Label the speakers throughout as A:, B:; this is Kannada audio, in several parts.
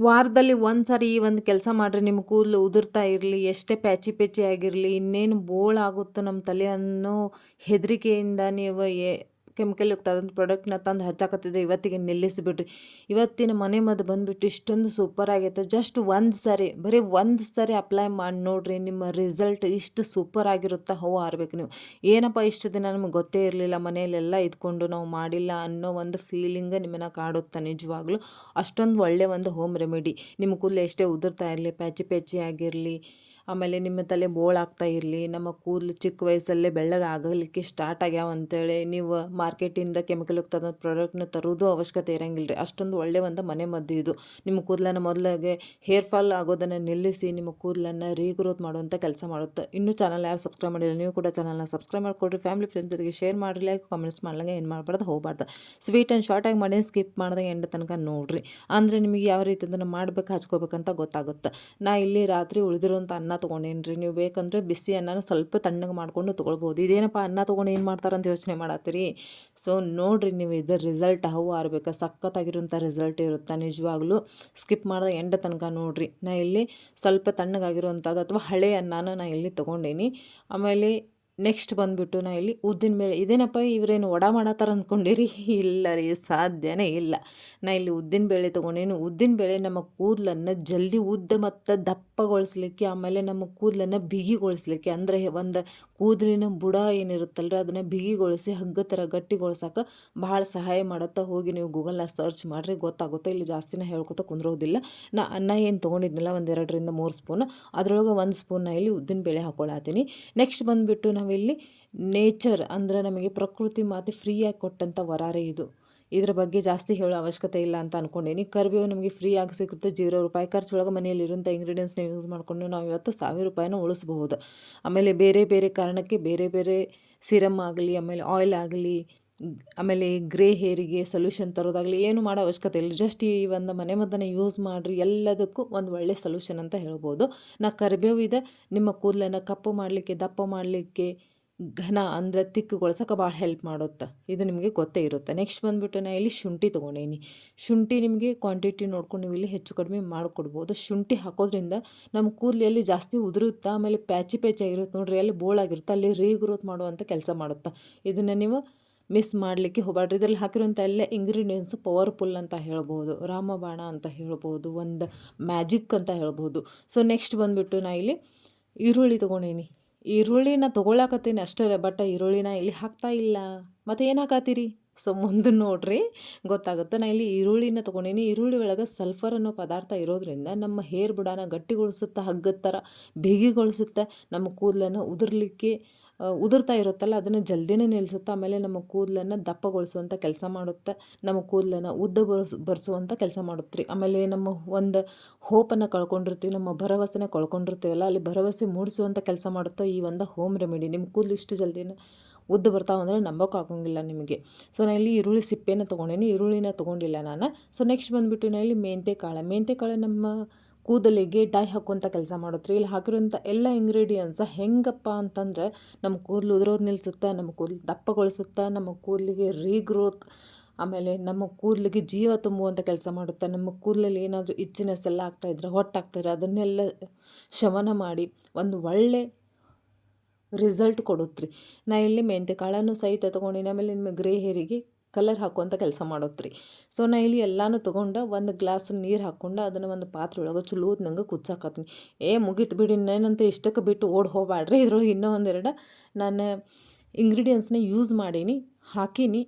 A: ವಾರದಲ್ಲಿ ಒಂದು ಸಾರಿ ಈ ಒಂದು ಕೆಲಸ ಮಾಡಿರಿ, ನಿಮ್ಮ ಕೂದಲು ಉದುರ್ತಾ ಇರಲಿ, ಎಷ್ಟೇ ಪ್ಯಾಚಿ ಪ್ಯಾಚಿ ಆಗಿರಲಿ, ಇನ್ನೇನು ಬೋಳಾಗುತ್ತೋ ನಮ್ಮ ತಲೆ ಅನ್ನೋ ಹೆದರಿಕೆಯಿಂದ ನೀವು ಕೆಮಿಕಲ್ ಯುಕ್ತವಾದಂಥ ಪ್ರಾಡಕ್ಟ್ನ ತಂದು ಹಚ್ಚಾಕತ್ತಿದ್ದೆ. ಇವತ್ತಿಗೆ ನಿಲ್ಲಿಸಿಬಿಡ್ರಿ. ಇವತ್ತಿನ ಮನೆ ಮದ್ದು ಬಂದುಬಿಟ್ಟು ಇಷ್ಟೊಂದು ಸೂಪರ್ ಆಗೈತೆ. ಜಸ್ಟ್ ಒಂದು ಸಾರಿ, ಬರೀ ಒಂದು ಸಾರಿ ಅಪ್ಲೈ ಮಾಡಿ ನೋಡಿರಿ, ನಿಮ್ಮ ರಿಸಲ್ಟ್ ಇಷ್ಟು ಸೂಪರ್ ಆಗಿರುತ್ತೆ. ಹೂವು ಆರ್ಬೇಕು ನೀವು. ಏನಪ್ಪ ಇಷ್ಟು ದಿನ ನಮಗೆ ಗೊತ್ತೇ ಇರಲಿಲ್ಲ, ಮನೆಯಲ್ಲೆಲ್ಲ ಇದ್ಕೊಂಡು ನಾವು ಮಾಡಿಲ್ಲ ಅನ್ನೋ ಒಂದು ಫೀಲಿಂಗ್ ನಿಮ್ಮನ್ನು ಕಾಡುತ್ತೆ. ನಿಜವಾಗ್ಲೂ ಅಷ್ಟೊಂದು ಒಳ್ಳೆಯ ಒಂದು ಹೋಮ್ ರೆಮಿಡಿ. ನಿಮ್ಮ ಕೂದಲು ಎಷ್ಟೇ ಉದುರ್ತಾ ಇರಲಿ, ಪ್ಯಾಚಿ ಪ್ಯಾಚಿ ಆಗಿರಲಿ, ಆಮೇಲೆ ನಿಮ್ಮ ತಲೆ ಬೋಳಾಗ್ತಾ ಇರಲಿ, ನಮ್ಮ ಕೂದಲು ಚಿಕ್ಕ ವಯಸ್ಸಲ್ಲೇ ಬೆಳ್ಳಗೆ ಆಗಲಿಕ್ಕೆ ಸ್ಟಾರ್ಟ್ ಆಗ್ಯಾವ ಅಂತೇಳಿ ನೀವು ಮಾರ್ಕೆಟಿಂದ ಕೆಮಿಕಲ್ ಯುಕ್ತದ ಪ್ರಾಡಕ್ಟ್ನ ತರೋದು ಅವಶ್ಯಕತೆ ಇರೋಂಗಿಲ್ಲ ರೀ. ಅಷ್ಟೊಂದು ಒಳ್ಳೆಯ ಒಂದು ಮನೆ ಮದ್ದು ಇದು. ನಿಮ್ಮ ಕೂದಲನ್ನು ಮೊದಲಾಗೆ ಹೇರ್ ಫಾಲ್ ಆಗೋದನ್ನು ನಿಲ್ಲಿಸಿ ನಿಮ್ಮ ಕೂದಲನ್ನು ರೀಗ್ರೋತ್ ಮಾಡುವಂಥ ಕೆಲಸ ಮಾಡುತ್ತೆ. ಇನ್ನೂ ಚಾನಲ್ ಯಾರು ಸಬ್ಸ್ಕ್ರೈಬ್ ಮಾಡಿಲ್ಲ, ನೀವು ಕೂಡ ಚಾನಲ್ನ ಸಬ್ಸ್ಕ್ರೈಬ್ ಮಾಡಿಕೊಡ್ರಿ. ಫ್ಯಾಮಿಲಿ ಫ್ರೆಂಡ್ಸ್ ಜೊತೆಗೆ ಶೇರ್ ಮಾಡಿರಿ, ಲೈಕ್ ಕಾಮೆಂಟ್ಸ್ ಮಾಡ್ಲಂಗೆ ಏನು ಮಾಡಬಾರ್ದು, ಹೋಗಬಾರ್ದು. ಸ್ವೀಟ್ ಆ್ಯಂಡ್ ಶಾರ್ಟಾಗಿ ಮಾಡಿ ಸ್ಕಿಪ್ ಮಾಡ್ದಂಗೆ ಎಂಡ್ ತನಕ ನೋಡಿರಿ. ಅಂದರೆ ನಿಮಗೆ ಯಾವ ರೀತಿ ಅದನ್ನು ಮಾಡ್ಬೇಕು, ಹಚ್ಕೋಬೇಕಂತ ಗೊತ್ತಾಗುತ್ತೆ. ನಾ ಇಲ್ಲಿ ರಾತ್ರಿ ಉಳಿದಿರೋಂಥ ಅನ್ನ ತೊಗೊಂಡೇನಿ ರೀ. ನೀವು ಬೇಕಂದರೆ ಬಿಸಿ ಅನ್ನನ ಸ್ವಲ್ಪ ತಣ್ಣಗೆ ಮಾಡ್ಕೊಂಡು ತೊಗೊಳ್ಬೋದು. ಇದೇನಪ್ಪ ಅನ್ನ ತೊಗೊಂಡು ಏನು ಮಾಡ್ತಾರಂತ ಯೋಚನೆ ಮಾಡತ್ತೀರಿ. ಸೊ ನೋಡಿರಿ, ನೀವು ಇದರ ರಿಸಲ್ಟ್ ಹವು ಆರ್ಬೇಕು, ಸಖತ್ತಾಗಿರೋಂಥ ರಿಸಲ್ಟ್ ಇರುತ್ತೆ. ನಿಜವಾಗ್ಲೂ ಸ್ಕಿಪ್ ಮಾಡಿದ ಎಂಡ ತನಕ ನೋಡಿರಿ. ನಾ ಇಲ್ಲಿ ಸ್ವಲ್ಪ ತಣ್ಣಗಾಗಿರುವಂಥದ್ದು ಅಥವಾ ಹಳೆ ಅನ್ನನ ನಾ ಇಲ್ಲಿ ತೊಗೊಂಡೇನಿ. ಆಮೇಲೆ ನೆಕ್ಸ್ಟ್ ಬಂದುಬಿಟ್ಟು ನಾ ಇಲ್ಲಿ ಉದ್ದಿನಬೇಳೆ. ಇದೇನಪ್ಪ ಇವರೇನು ವಡ ಮಾಡತ್ತಾರ ಅಂದ್ಕೊಂಡಿರಿ? ಇಲ್ಲ ರೀ, ಸಾಧ್ಯನೇ ಇಲ್ಲ. ನಾ ಇಲ್ಲಿ ಉದ್ದಿನಬೇಳೆ ತೊಗೊಂಡೇನು. ಉದ್ದಿನಬೇಳೆ ನಮ್ಮ ಕೂದಲನ್ನು ಜಲ್ದಿ ಉದ್ದ ಮತ್ತು ದಪ್ಪಗೊಳಿಸ್ಲಿಕ್ಕೆ, ಆಮೇಲೆ ನಮ್ಮ ಕೂದಲನ್ನು ಬಿಗಿಗೊಳಿಸ್ಲಿಕ್ಕೆ, ಅಂದರೆ ಒಂದು ಕೂದಲಿನ ಬುಡ ಏನಿರುತ್ತಲ್ರಿ ಅದನ್ನು ಬಿಗಿಗೊಳಿಸಿ ಹಗ್ಗ ಥರ ಗಟ್ಟಿಗೊಳ್ಸೋಕೆ ಭಾಳ ಸಹಾಯ ಮಾಡುತ್ತಾ. ಹೋಗಿ ನೀವು ಗೂಗಲ್ನ ಸರ್ಚ್ ಮಾಡಿರಿ, ಗೊತ್ತಾಗುತ್ತೆ. ಇಲ್ಲಿ ಜಾಸ್ತಿನ ಹೇಳ್ಕೊತ ಕುಂದ್ರೋದಿಲ್ಲ. ನಾ ಅನ್ನ ಏನು ತೊಗೊಂಡಿದ್ನಲ್ಲ, ಒಂದು 2ರಿಂದ 3 ಸ್ಪೂನ್, ಅದರೊಳಗೆ 1 ಸ್ಪೂನ್ ನಾ ಇಲ್ಲಿ ಉದ್ದಿನಬೇಳೆ ಹಾಕ್ಕೊಳತ್ತೀನಿ. ನೆಕ್ಸ್ಟ್ ಬಂದುಬಿಟ್ಟು ನಾವಿಲ್ಲಿ ನೇಚರ್ ಅಂದರೆ ನಮಗೆ ಪ್ರಕೃತಿ ಮಾತೆ ಫ್ರೀಯಾಗಿ ಕೊಟ್ಟಂಥ ವರಾರೆ ಇದು. ಇದ್ರ ಬಗ್ಗೆ ಜಾಸ್ತಿ ಹೇಳೋ ಅವಶ್ಯಕತೆ ಇಲ್ಲ ಅಂತ ಅಂದ್ಕೊಂಡೇನಿ. ಕರಿಬೇವು ನಮಗೆ ಫ್ರೀ ಆಗಿ ಸಿಗುತ್ತೆ. ₹0 ಖರ್ಚೊಳಗೆ ಮನೆಯಲ್ಲಿರೋಂಥ ಇಂಗ್ರೀಡಿಯೆಂಟ್ಸ್ನ ಯೂಸ್ ಮಾಡಿಕೊಂಡು ನಾವು ಇವತ್ತು ₹1000 ಉಳಿಸ್ಬಹುದು. ಆಮೇಲೆ ಬೇರೆ ಬೇರೆ ಕಾರಣಕ್ಕೆ ಬೇರೆ ಬೇರೆ ಸಿರಮ್ ಆಗಲಿ, ಆಮೇಲೆ ಆಯಿಲ್ ಆಗಲಿ, ಆಮೇಲೆ ಗ್ರೇ ಹೇರಿಗೆ ಸೊಲ್ಯೂಷನ್ ತರೋದಾಗಲಿ ಏನು ಮಾಡೋ ಅವಶ್ಯಕತೆ ಇಲ್ಲ. ಜಸ್ಟ್ ಈ ಒಂದು ಮನೆ ಮದ್ದನ್ನು ಯೂಸ್ ಮಾಡಿರಿ, ಎಲ್ಲದಕ್ಕೂ ಒಂದು ಒಳ್ಳೆ ಸೊಲ್ಯೂಷನ್ ಅಂತ ಹೇಳ್ಬೋದು. ನಾ ಕರಿಬೇವು ಇದೆ ನಿಮ್ಮ ಕೂದಲನ್ನು ಕಪ್ಪು ಮಾಡಲಿಕ್ಕೆ, ದಪ್ಪ ಮಾಡಲಿಕ್ಕೆ, ಘನ ಅಂದರೆ ತಿಕ್ಕುಗೊಳ್ಸೋಕೆ ಭಾಳ ಹೆಲ್ಪ್ ಮಾಡುತ್ತೆ. ಇದು ನಿಮಗೆ ಗೊತ್ತೇ ಇರುತ್ತೆ. ನೆಕ್ಸ್ಟ್ ಬಂದುಬಿಟ್ಟು ನಾ ಇಲ್ಲಿ ಶುಂಠಿ ತೊಗೊಂಡೇನಿ. ಶುಂಠಿ ನಿಮಗೆ ಕ್ವಾಂಟಿಟಿ ನೋಡ್ಕೊಂಡು ನೀವು ಇಲ್ಲಿ ಹೆಚ್ಚು ಕಡಿಮೆ ಮಾಡಿಕೊಡ್ಬೋದು. ಶುಂಠಿ ಹಾಕೋದ್ರಿಂದ ನಮ್ಮ ಕೂದಲಲ್ಲಿ ಜಾಸ್ತಿ ಉದುರುತ್ತಾ, ಆಮೇಲೆ ಪ್ಯಾಚಿ ಪ್ಯಾಚಿ ಆಗಿರುತ್ತೆ ನೋಡ್ರಿ, ಅಲ್ಲಿ ಬೋಳಾಗಿರುತ್ತೆ, ಅಲ್ಲಿ ರೀಗ್ರೋತ್ ಮಾಡುವಂಥ ಕೆಲಸ ಮಾಡುತ್ತೆ. ಇದನ್ನು ನೀವು ಮಿಸ್ ಮಾಡಲಿಕ್ಕೆ ಹೋಗಬೇಡ್ರಿ. ಇದರಲ್ಲಿ ಹಾಕಿರುವಂಥ ಎಲ್ಲ ಇಂಗ್ರೀಡಿಯೆಂಟ್ಸು ಪವರ್ಫುಲ್ ಅಂತ ಹೇಳ್ಬೋದು, ರಾಮಬಾಣ ಅಂತ ಹೇಳ್ಬೋದು, ಒಂದು ಮ್ಯಾಜಿಕ್ ಅಂತ ಹೇಳ್ಬೋದು. ಸೊ ನೆಕ್ಸ್ಟ್ ಬಂದುಬಿಟ್ಟು ನಾ ಇಲ್ಲಿ ಈರುಳ್ಳಿ ತೊಗೊಂಡೇನಿ. ಈರುಳ್ಳಿನ ತೊಗೊಳಕತ್ತೀನಿ ಅಷ್ಟೇ, ಬಟ್ ಈರುಳ್ಳಿನ ಇಲ್ಲಿ ಹಾಕ್ತಾ ಇಲ್ಲ. ಮತ್ತು ಏನು ಹಾಕತ್ತೀರಿ? ಸೊ ಮುಂದೆ ನೋಡ್ರಿ, ಗೊತ್ತಾಗುತ್ತೆ. ನಾ ಇಲ್ಲಿ ಈರುಳ್ಳಿನ ತೊಗೊಂಡೀನಿ. ಈರುಳ್ಳಿ ಒಳಗೆ ಸಲ್ಫರ್ ಅನ್ನೋ ಪದಾರ್ಥ ಇರೋದ್ರಿಂದ ನಮ್ಮ ಹೇರ್ ಬುಡಾನ ಗಟ್ಟಿಗೊಳಿಸುತ್ತೆ, ಹಗ್ಗದ ಥರ ಬಿಗಿಗೊಳಿಸುತ್ತೆ, ನಮ್ಮ ಕೂದಲನ್ನು ಉದುರ್ತಾ ಇರುತ್ತಲ್ಲ ಅದನ್ನು ಜಲ್ದಿನೇ ನಿಲ್ಲಿಸುತ್ತೆ. ಆಮೇಲೆ ನಮ್ಮ ಕೂದಲನ್ನು ದಪ್ಪಗೊಳಿಸುವಂಥ ಕೆಲಸ ಮಾಡುತ್ತೆ, ನಮ್ಮ ಕೂದಲನ್ನು ಉದ್ದ ಬರೆಸುವಂಥ ಕೆಲಸ ಮಾಡುತ್ತೆ ರೀ. ಆಮೇಲೆ ನಮ್ಮ ಒಂದು ಹೋಪನ್ನು ಕಳ್ಕೊಂಡಿರ್ತೀವಿ, ನಮ್ಮ ಭರವಸೆನ ಕಳ್ಕೊಂಡಿರ್ತೀವಲ್ಲ, ಅಲ್ಲಿ ಭರವಸೆ ಮೂಡಿಸುವಂಥ ಕೆಲಸ ಮಾಡುತ್ತೆ ಈ ಒಂದು ಹೋಮ್ ರೆಮಿಡಿ. ನಿಮ್ಮ ಕೂದಲು ಇಷ್ಟು ಜಲ್ದಿನ ಉದ್ದ ಬರ್ತಾವಂದರೆ ನಂಬೋಕ್ಕಾಗಂಗಿಲ್ಲ ನಿಮಗೆ. ಸೊ ನಾನು ಇಲ್ಲಿ ಈರುಳ್ಳಿ ಸಿಪ್ಪೆನ ತೊಗೊಂಡೇನಿ, ಈರುಳ್ಳಿನ ತೊಗೊಂಡಿಲ್ಲ ನಾನು. ಸೊ ನೆಕ್ಸ್ಟ್ ಬಂದುಬಿಟ್ಟು ನಾನು ಇಲ್ಲಿ ಮೆಂತ್ಯಕಾಳು ನಮ್ಮ ಕೂದಲಿಗೆ ಡೈ ಹಾಕುವಂಥ ಕೆಲಸ ಮಾಡುತ್ತೆ ರೀ. ಇಲ್ಲಿ ಹಾಕಿರೋಂಥ ಎಲ್ಲ ಇಂಗ್ರೀಡಿಯೆಂಟ್ಸ್ ಹೆಂಗಪ್ಪ ಅಂತಂದ್ರೆ ನಮ್ಮ ಕೂದಲು ಉದುರೋದು ನಿಲ್ಲಿಸುತ್ತೆ, ನಮ್ಮ ಕೂದಲು ದಪ್ಪಗೊಳಿಸುತ್ತೆ, ನಮ್ಮ ಕೂದಲಿಗೆ ರೀಗ್ರೋತ್, ಆಮೇಲೆ ನಮ್ಮ ಕೂದಲಿಗೆ ಜೀವ ತುಂಬುವಂಥ ಕೆಲಸ ಮಾಡುತ್ತೆ. ನಮ್ಮ ಕೂದಲಲ್ಲಿ ಏನಾದರೂ ಇಚ್ಚಿನೆಸ್ ಎಲ್ಲ ಆಗ್ತಾಯಿದ್ರೆ, ಹೊಟ್ಟಾಗ್ತಾಯಿದ್ರೆ ಅದನ್ನೆಲ್ಲ ಶಮನ ಮಾಡಿ ಒಂದು ಒಳ್ಳೆ ರಿಸಲ್ಟ್ ಕೊಡುತ್ತೆ ರೀ. ನಾ ಇಲ್ಲಿ ಮೆಂತ್ಯಕಾಳನ್ನು ಸಹಿತ ತೊಗೊಂಡಿನಿ. ಆಮೇಲೆ ನಿಮ್ಮ ಗ್ರೇ ಹೇರಿಗೆ ಕಲರ್ ಹಾಕುವಂಥ ಕೆಲಸ ಮಾಡುತ್ತೆ ರೀ. ಸೊ ನಾ ಇಲ್ಲಿ ಎಲ್ಲನೂ ತೊಗೊಂಡು ಒಂದು ಗ್ಲಾಸ್ ನೀರು ಹಾಕ್ಕೊಂಡು ಅದನ್ನು ಒಂದು ಪಾತ್ರೆ ಒಳಗೆ ಚಲೋ ನಂಗೆ ಕುದಿಸಾಕತ್ತೀನಿ. ಮುಗೀತು ಬಿಡಿ, ಇನ್ನೇನಂತ ಇಷ್ಟಕ್ಕೆ ಬಿಟ್ಟು ಓಡಿ ಹೋಗಬೇಡ್ರಿ. ಇದ್ರೊಳಗೆ ಇನ್ನೂ ಒಂದೆರಡು ನಾನು ಇಂಗ್ರೀಡಿಯೆಂಟ್ಸ್ನ ಯೂಸ್ ಮಾಡೀನಿ, ಹಾಕೀನಿ.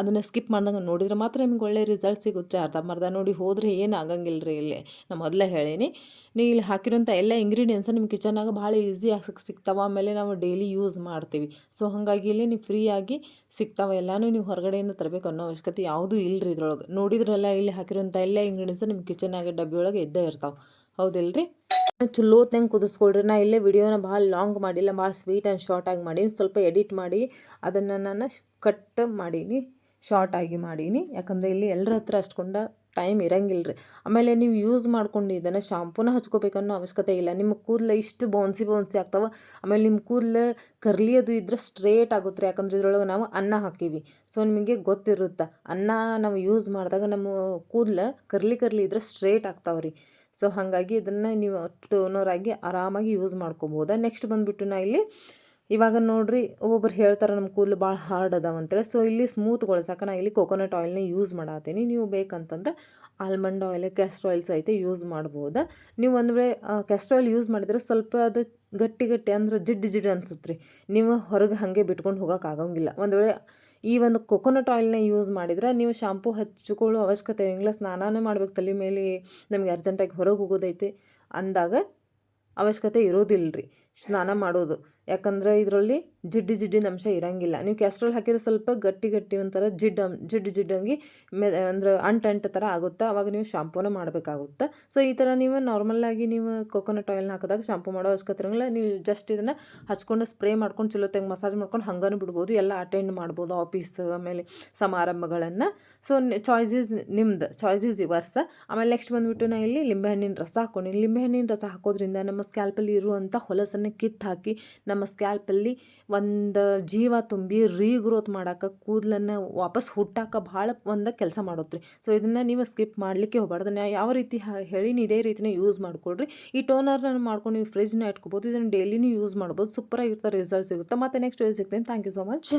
A: ಅದನ್ನು ಸ್ಕಿಪ್ ಮಾಡ್ದಂಗೆ ನೋಡಿದ್ರೆ ಮಾತ್ರ ನಿಮ್ಗೆ ಒಳ್ಳೆ ರಿಸಲ್ಟ್ ಸಿಗುತ್ತೆ. ಅರ್ಧಂಬರ್ಧ ನೋಡಿ ಹೋದರೆ ಏನು ಆಗಂಗಿಲ್ಲ ರೀ. ಇಲ್ಲಿ ನಾನು ಮೊದಲೇ ಹೇಳೀನಿ, ನೀವು ಇಲ್ಲಿ ಹಾಕಿರೋಂಥ ಎಲ್ಲ ಇಂಗ್ರೀಡಿಯೆಂಟ್ಸ್ ನಿಮ್ಮ ಕಿಚನ್ನಾಗ ಭಾಳ ಈಸಿಯಾಗಿ ಸಿಗ್ತಾವೆ. ಆಮೇಲೆ ನಾವು ಡೈಲಿ ಯೂಸ್ ಮಾಡ್ತೀವಿ. ಸೊ ಹಾಗಾಗಿ ಇಲ್ಲಿ ನೀವು ಫ್ರೀಯಾಗಿ ಸಿಗ್ತಾವೆ. ಎಲ್ಲನೂ ನೀವು ಹೊರಗಡೆಯಿಂದ ತರಬೇಕು ಅನ್ನೋ ಅವಶ್ಯಕತೆ ಯಾವುದೂ ಇಲ್ಲ ರೀ. ಇದ್ರೊಳಗೆ ನೋಡಿದ್ರಲ್ಲ, ಇಲ್ಲಿ ಹಾಕಿರೋಂಥ ಎಲ್ಲ ಇಂಗ್ರೀಡಿಯೆಂಟ್ಸ್ ನಿಮ್ಮ ಕಿಚನ್ನಾಗ ಡಬ್ಬಿ ಒಳಗೆ ಇದ್ದೇ ಇರ್ತಾವೆ. ಹೌದಿಲ್ಲ ರೀ? ಚಲೋತ್ನಂಗೆ ಕುದಿಸ್ಕೊಳ್ರಿ. ನಾ ಇಲ್ಲೇ ವಿಡಿಯೋನ ಭಾಳ ಲಾಂಗ್ ಮಾಡಿಲ್ಲ, ಭಾಳ ಸ್ವೀಟ್ ಆ್ಯಂಡ್ ಶಾರ್ಟಾಗಿ ಮಾಡೀನಿ. ಸ್ವಲ್ಪ ಎಡಿಟ್ ಮಾಡಿ ಅದನ್ನು ನಾನು ಕಟ್ ಮಾಡೀನಿ, ಶಾರ್ಟಾಗಿ ಮಾಡೀನಿ. ಯಾಕಂದರೆ ಇಲ್ಲಿ ಎಲ್ಲರ ಹತ್ರ ಅಷ್ಟೊಂದು ಟೈಮ್ ಇರಂಗಿಲ್ಲ ರೀ. ಆಮೇಲೆ ನೀವು ಯೂಸ್ ಮಾಡ್ಕೊಂಡು ಇದನ್ನು ಶಾಂಪೂನ ಹಚ್ಕೋಬೇಕನ್ನೋ ಅವಶ್ಯಕತೆ ಇಲ್ಲ. ನಿಮ್ಮ ಕೂದಲು ಇಷ್ಟು ಬೌನ್ಸಿ ಬೌನ್ಸಿ ಆಗ್ತಾವೆ. ಆಮೇಲೆ ನಿಮ್ಮ ಕೂದಲು ಕರ್ಲಿ ಅದು ಇದ್ರೆ ಸ್ಟ್ರೇಟ್ ಆಗುತ್ತೆ ರೀ. ಯಾಕಂದ್ರೆ ಇದ್ರೊಳಗೆ ನಾವು ಅನ್ನ ಹಾಕೀವಿ. ಸೊ ನಿಮಗೆ ಗೊತ್ತಿರುತ್ತೆ, ಅನ್ನ ನಾವು ಯೂಸ್ ಮಾಡಿದಾಗ ನಮ್ಮ ಕೂದಲು ಕರ್ಲಿ ಕರ್ಲಿ ಇದ್ರೆ ಸ್ಟ್ರೇಟ್ ಆಗ್ತಾವೆ ರೀ. ಸೊ ಹಾಗಾಗಿ ಇದನ್ನು ನೀವು ಟೋನರ್ ಆಗಿ ಆರಾಮಾಗಿ ಯೂಸ್ ಮಾಡ್ಕೊಬೋದು. ನೆಕ್ಸ್ಟ್ ಬಂದುಬಿಟ್ಟು ನಾ ಇಲ್ಲಿ ಇವಾಗ ನೋಡ್ರಿ, ಒಬ್ಬೊಬ್ರು ಹೇಳ್ತಾರೆ ನಮ್ಮ ಕೂದಲು ಭಾಳ ಹಾರ್ಡ್ ಅದಾವ ಅಂತೇಳಿ. ಸೊ ಇಲ್ಲಿ ಸ್ಮೂತ್ಗೊಳಿಸಕ್ಕೆ ನಾ ಇಲ್ಲಿ ಕೋಕೋನಟ್ ಆಯಿಲ್ನ ಯೂಸ್ ಮಾಡತ್ತೀನಿ. ನೀವು ಬೇಕಂತಂದ್ರೆ ಆಲ್ಮಂಡ್ ಆಯಿಲ್, ಕ್ಯಾಸ್ಟರ್ ಆಯಿಲ್ ಸಹಿತ ಯೂಸ್ ಮಾಡ್ಬೋದು. ನೀವು ಒಂದು ವೇಳೆ ಕ್ಯಾಸ್ಟರ್ ಆಯಿಲ್ ಯೂಸ್ ಮಾಡಿದರೆ ಸ್ವಲ್ಪ ಅದು ಗಟ್ಟಿ ಗಟ್ಟಿ ಅಂದ್ರೆ ಜಿಡ್ಡು ಅನ್ಸುತ್ತೆ ರೀ. ನೀವು ಹೊರಗೆ ಹಾಗೆ ಬಿಟ್ಕೊಂಡು ಹೋಗೋಕ್ಕಾಗಂಗಿಲ್ಲ. ಒಂದು ವೇಳೆ ಈ ಒಂದು ಕೊಕೊನಟ್ ಆಯಿಲ್ನ ಯೂಸ್ ಮಾಡಿದ್ರೆ ನೀವು ಶಾಂಪೂ ಹಚ್ಕೊಳ್ಳೋ ಅವಶ್ಯಕತೆ ಇರಂಗಿಲ್ಲ. ಸ್ನಾನನೇ ಮಾಡ್ಬೇಕು ತಲೆ ಮೇಲೆ, ನಮಗೆ ಅರ್ಜೆಂಟಾಗಿ ಹೊರಗೆ ಹೋಗೋದೈತೆ ಅಂದಾಗ ಅವಶ್ಯಕತೆ ಇರೋದಿಲ್ಲ ರೀ ಸ್ನಾನ ಮಾಡೋದು. ಯಾಕಂದ್ರೆ ಇದರಲ್ಲಿ ಜಿಡ್ಡಿನ ಅಂಶ ಇರಂಗಿಲ್ಲ. ನೀವು ಕ್ಯಾಸ್ಟ್ರಾಲ್ ಹಾಕಿದ್ರೆ ಸ್ವಲ್ಪ ಗಟ್ಟಿ ಒಂಥರ ಜಿಡ್ಡಂಗಿ ಅಂದ್ರೆ ಅಂಟು ಥರ ಆಗುತ್ತೆ. ಅವಾಗ ನೀವು ಶಾಂಪೂನ ಮಾಡಬೇಕಾಗುತ್ತೆ. ಸೊ ಈ ಥರ ನೀವು ನಾರ್ಮಲಾಗಿ ನೀವು ಕೊಕೊನಟ್ ಆಯಿಲ್ನ ಹಾಕಿದಾಗ ಶಾಂಪೂ ಮಾಡೋ ಅವಶ್ಯಕತೆ ಇರಂಗಿಲ್ಲ. ನೀವು ಜಸ್ಟ್ ಇದನ್ನು ಹಚ್ಕೊಂಡು ಸ್ಪ್ರೇ ಮಾಡ್ಕೊಂಡು ಚಲೋತ್ತಾಗಿ ಮಸಾಜ್ ಮಾಡ್ಕೊಂಡು ಹಂಗನೂ ಬಿಡ್ಬೋದು. ಎಲ್ಲ ಅಟೆಂಡ್ ಮಾಡ್ಬೋದು ಆಫೀಸ್ ಆಮೇಲೆ ಸಮಾರಂಭಗಳನ್ನು. ಸೊ ಚಾಯ್ಸ್ ಈಸ್ ನಿಮ್ದು, ಚಾಯ್ಸ್ ಈಸ್ ಯುವರ್ಸ್. ಆಮೇಲೆ ನೆಕ್ಸ್ಟ್ ಬಂದುಬಿಟ್ಟು ನಾನು ಇಲ್ಲಿ ಲಿಂಬೆಹಣ್ಣಿನ ರಸ ಹಾಕ್ಕೊಂಡಿನಿ. ಲಿಂಬೆಹಣ್ಣಿನ ರಸ ಹಾಕೋದ್ರಿಂದ ನಮ್ಮ ಸ್ಕ್ಯಾಲ್ಪಲ್ಲಿ ಇರುವಂಥ ಹೊಲಸನ್ನು ಕಿತ್ತು ಹಾಕಿ ನಮ್ಮ ಸ್ಕ್ಯಾಲ್ಪಲ್ಲಿ ಒಂದು ಜೀವ ತುಂಬಿ ರೀಗ್ರೋತ್ ಮಾಡೋಕೆ, ಕೂದಲನ್ನು ವಾಪಸ್ ಹುಟ್ಟಾಕ ಭಾಳ ಒಂದು ಕೆಲಸ ಮಾಡುತ್ತೆ ರೀ. ಸೊ ಇದನ್ನು ನೀವು ಸ್ಕಿಪ್ ಮಾಡಲಿಕ್ಕೆ ಹೋಗಬಾರ್ದು. ನಾ ಯಾವ ರೀತಿ ಹೇಳೀನಿ ಇದೇ ರೀತಿನೇ ಯೂಸ್ ಮಾಡ್ಕೊಳ್ರಿ. ಈ ಟೋನರ್ನ ಮಾಡ್ಕೊಂಡು ನೀವು ಫ್ರಿಜ್ನ ಇಟ್ಕೋಬೋದು. ಇದನ್ನು ಡೈಲಿನೂ ಯೂಸ್ ಮಾಡ್ಬೋದು. ಸೂಪರಾಗಿರ್ತಾರೆ, ರಿಸಲ್ಟ್ ಸಿಗುತ್ತೆ. ಮತ್ತು ನೆಕ್ಸ್ಟ್ ಸಿಗ್ತೀನಿ. Thank you so much.